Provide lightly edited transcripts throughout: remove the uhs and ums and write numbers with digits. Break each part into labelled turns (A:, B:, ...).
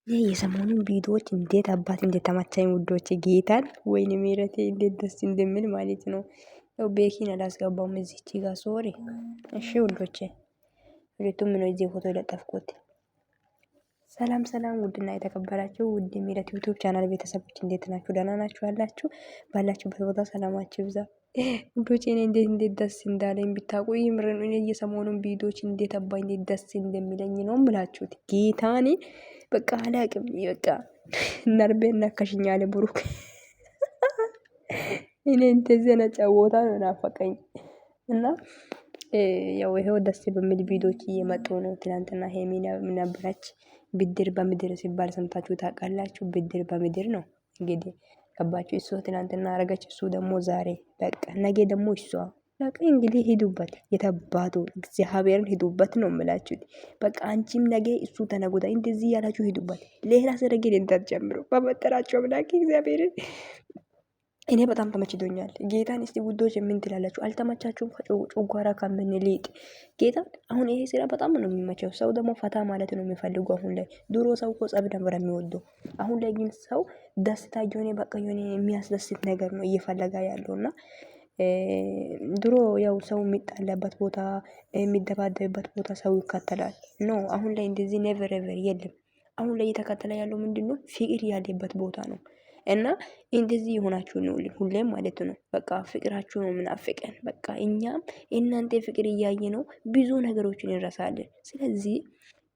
A: ይህ የሰሞኑን ቪዲዮዎች እንዴት አባት እንዴት ተመቻኝ ውዶቼ፣ ጌታን ወይኔ ሜረቴ እንዴት ደስ እንደሚል ማለት ነው። ያው ቤኪን አላስገባውም እዚች ጋር ሶሪ። እሺ ውዶቼ፣ ሁለቱም ነው እዚህ ፎቶ የለጠፍኩት። ሰላም ሰላም፣ ውድና የተከበራችሁ ውድ ሜረት ዩቲዩብ ቻናል ቤተሰቦች እንዴት ናችሁ? ደህና ናችሁ? ያላችሁ ባላችሁበት ቦታ ሰላማችሁ ይብዛ ውዶቼ። እኔ እንዴት ደስ እንዳለኝ ብታውቁ፣ ይምርን እኔ የሰሞኑን ቪዲዮዎች እንዴት አባይ እንዴት ደስ እንደሚለኝ ነው ምላችሁት ጌታኔ። በቃ አላቅም በቃ ነርቤን ነካሽኝ አለ ብሩክ። እኔ እንደዚህ ነጫ ቦታ ነው ናፈቀኝ እና ያው ይሄው ደስ በሚል ቪዲዮዎች እየመጡ ነው። ትናንትና ሄሚና ነበረች ብድር በምድር ሲባል ሰምታችሁ ታውቃላችሁ? ብድር በምድር ነው እንግዲህ ገባችሁ? እሷ ትናንትና አረገች፣ እሱ ደግሞ ዛሬ በቃ ነገ ደግሞ እሷ በቃ እንግዲህ ሂዱበት፣ የተባቱ እግዚአብሔርን ሂዱበት ነው የምላችሁት። በቃ አንቺም ነገ እሱ ተነጎዳ እንደዚህ ያላችሁ ሂዱበት። ሌላ ሰረገን እንዳትጀምሩ በመጠራቸው አምላክ እግዚአብሔርን። እኔ በጣም ተመችቶኛል ጌታን። እስቲ ውዶች ምን ትላላችሁ? አልተመቻችሁም? ጨጓራ ከምን ሊጥ ጌታን። አሁን ይሄ ስራ በጣም ነው የሚመቸው። ሰው ደግሞ ፈታ ማለት ነው የሚፈልጉ አሁን ላይ። ድሮ ሰው እኮ ጸብ ነበር የሚወደው። አሁን ላይ ግን ሰው ደስታ የሆነ በቃ የሆነ የሚያስደስት ነገር ነው እየፈለጋ ያለውና ድሮ ያው ሰው የሚጣላበት ቦታ የሚደባደብበት ቦታ ሰው ይከተላል። ኖ አሁን ላይ እንደዚህ ኔቨር ኤቨር የለም። አሁን ላይ እየተከተለ ያለው ምንድነው? ፍቅር ያለበት ቦታ ነው። እና እንደዚህ የሆናችሁ ነው ሁሌም ማለት ነው። በቃ ፍቅራችሁ ነው ምናፍቀን። በቃ እኛም እናንተ ፍቅር እያየ ነው ብዙ ነገሮችን እንረሳለን። ስለዚህ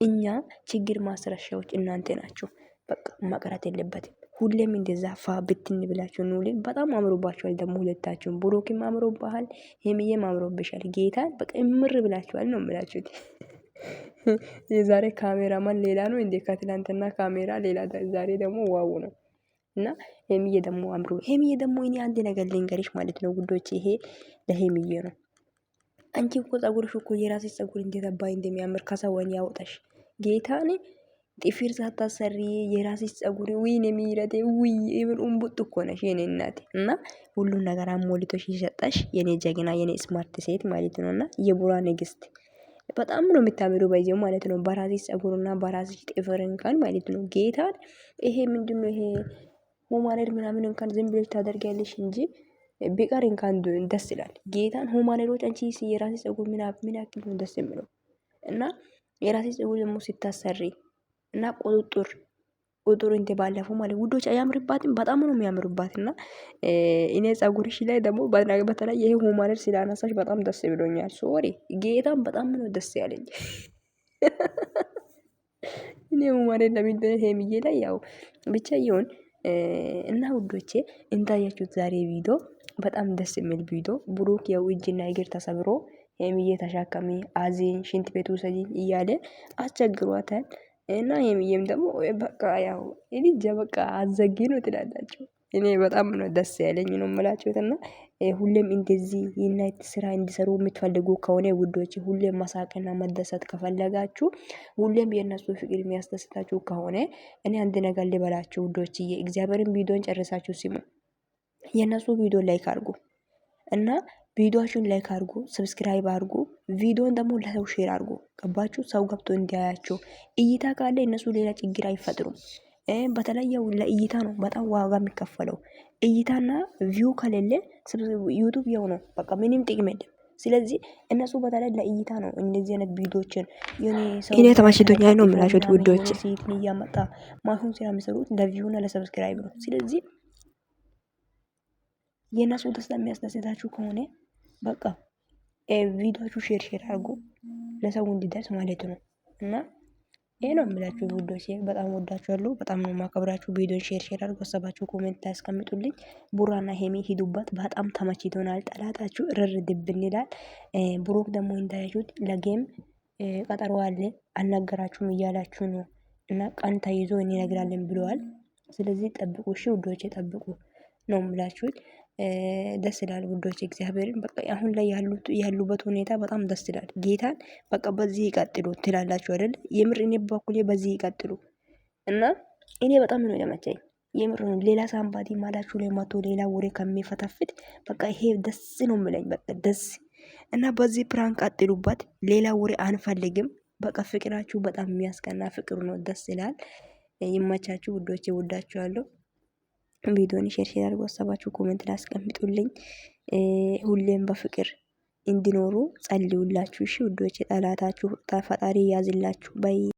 A: እኛ ችግር ማስረሻዎች እናንተ ናቸው። በቃ መቅረት የለበትም። ሁሌም እንደዛ ፋ ብትን ብላችሁ ኑልን። በጣም አምሮባችኋል ደግሞ ሁለታችሁም። ብሩክም አምሮብሃል፣ ሄሚዬም አምሮብሻል። ጌታን በቃ እምር ብላችኋል ነው የምላችሁት። የዛሬ ካሜራማን ሌላ ነው እንዴ? ከትላንትና ካሜራ ሌላ፣ ዛሬ ደግሞ ዋው ነው። እና ሄሚዬ ደግሞ አምሮ ሄሚዬ ደግሞ እኔ አንድ ነገር ልንገርሽ ማለት ነው ጉዶች፣ ይሄ ለሄሚዬ ነው። አንቺ እኮ ጸጉርሽ እኮ የራስሽ ጸጉር እንዴት አባይ እንደሚያምር ከሰወን ያወጣሽ ጌታኔ። ጥፍር ሳታሰሪ የራስሽ ጸጉር ወይኔ የሚረቴ ውይ ኢብን ኡምቡጥ እኮ ነሽ የኔ እናት። እና ሁሉን ነገር አሞልቶሽ ይሰጣሽ የኔ ጀግና የኔ ስማርት ሴት ማለት ነውና የቡራ ንግስት በጣም ነው የምታምሩ ባይዘው ማለት ነው። በራስሽ ጸጉርና በራስሽ ጥፍር እንኳን ማለት ነው ጌታን። ይሄ ምንድነው ይሄ ሆማኔር ምናምን እንኳን ዝም ብለሽ ታደርጊያለሽ እንጂ ቢቀር እንኳን ደስ ይላል። ጌታን ሆማኔሮች አንቺ የራስሽ ጸጉር ምን ያክል ነው ደስ የሚለው። እና የራስሽ ጸጉር ደግሞ ሲታሰሪ እና ቁጥር እንደ ባለፈው ማለት ውዶች አያምርባትም? በጣም ነው የሚያምርባት። እና እኔ ጸጉርሽ ላይ ደግሞ በተለይ ይሄ ሆማኔር ስላነሳሽ በጣም ደስ ብሎኛል። ሶሪ ጌታን በጣም ነው ደስ ያለኝ። እኔ ሆማኔር ለምንድን ነው ሄሚዬ ላይ ያው ብቻ ይሁን። እና ውዶቼ እንዳያችሁት ዛሬ ቪዲዮ በጣም ደስ የሚል ቪዲዮ። ብሩክ ያው እጅና እግር ተሰብሮ ሄሚዬ ተሻከሚ አዚን ሽንት ቤት ውሰጂ እያለ አስቸግሯታል። እና ሄሚዬም ደግሞ በቃ ያው እኔ በቃ አዘጊ ነው ትላላችሁ። እኔ በጣም ነው ደስ ያለኝ ነው የምላችሁት። እና ሁሌም እንደዚህ የናይት ስራ እንዲሰሩ የምትፈልጉ ከሆነ ውዶች፣ ሁሌም መሳቅና መደሰት ከፈለጋችሁ፣ ሁሌም የእነሱ ፍቅር የሚያስደስታችሁ ከሆነ እኔ አንድ ነገር ልበላችሁ ውዶች፣ የእግዚአብሔርን ቪዲዮን ጨርሳችሁ ሲሙ የእነሱ ቪዲዮ ላይክ አድርጉ እና ቪዲዮአችሁን ላይክ አድርጉ፣ ሰብስክራይብ አድርጉ። ቪዲዮን ደግሞ ለሰው ሼር አድርጉ። ገባችሁ? ሰው ገብቶ እንዲያያቸው። እይታ ካለ እነሱ ሌላ ችግር አይፈጥሩም። በተለያየ ለእይታ ነው በጣም ዋጋ የሚከፈለው። እይታና ቪው ከሌለ ዩቱብ ያው ነው በቃ ምንም ጥቅም የለም። ስለዚህ እነሱ በተለይ ለእይታ ነው እንደዚህ አይነት ቪዲዮችን የኔ ሰው እኔ ተማሽቶኛል ነው የምላችሁት ውዶች። ሴትን እያመጣ ማሁን ስራ የሚሰሩት ለቪውና ለሰብስክራይብ ነው። ስለዚህ የእነሱ ደስታ የሚያስደስታችሁ ከሆነ በቃ ቪዲዮቹ ሼር አድርጉ ለሰው እንዲደርስ ማለት ነው። እና ይሄ ነው የምላችሁ ውዶች፣ በጣም ወዳችኋለሁ፣ በጣም ነው ማከብራችሁ። ቪዲዮን ሼር አድርጉ፣ ሀሳባችሁ ኮሜንት ላይ አስቀምጡልኝ። ቡራና ሄሚ ሂዱበት፣ በጣም ተመችቶናል። ጠላታችሁ እርር ድብን ይላል። ብሩክ ደግሞ እንዳያችሁት ለጌም ቀጠሮ አለ አልነገራችሁም እያላችሁ ነው። እና ቀን ተይዞ እንነግራለን ብለዋል። ስለዚህ ጠብቁ እሺ ውዶች፣ ጠብቁ ነው የምላችሁት። ደስ ይላል ውዶች፣ እግዚአብሔርን በቃ አሁን ላይ ያሉበት ሁኔታ በጣም ደስ ይላል። ጌታን በቃ በዚህ ይቀጥሉ ትላላችሁ አይደል? የምር እኔ በኩል በዚህ ይቀጥሉ እና እኔ በጣም ነው የመቸኝ። የምር ነው። ሌላ ሳምባዲ ማላችሁ ላይ መቶ ሌላ ወሬ ከሚፈተፍት በቃ ይሄ ደስ ነው የምለኝ። በቃ ደስ እና በዚህ ፕራንክ ቀጥሉበት። ሌላ ወሬ አንፈልግም። በቃ ፍቅራችሁ በጣም የሚያስቀና ፍቅር ነው። ደስ ይላል። ይመቻችሁ ውዶቼ፣ ወዳችኋለሁ። ቪዲዮን ሼር ሼር አድርጎ ሀሳባችሁ ኮሜንት ላይ አስቀምጡልኝ። ሁሌም በፍቅር እንዲኖሩ ጸልዩላችሁ። እሺ ውዶቼ፣ ጠላታችሁ ፈጣሪ ያዝላችሁ። ባይ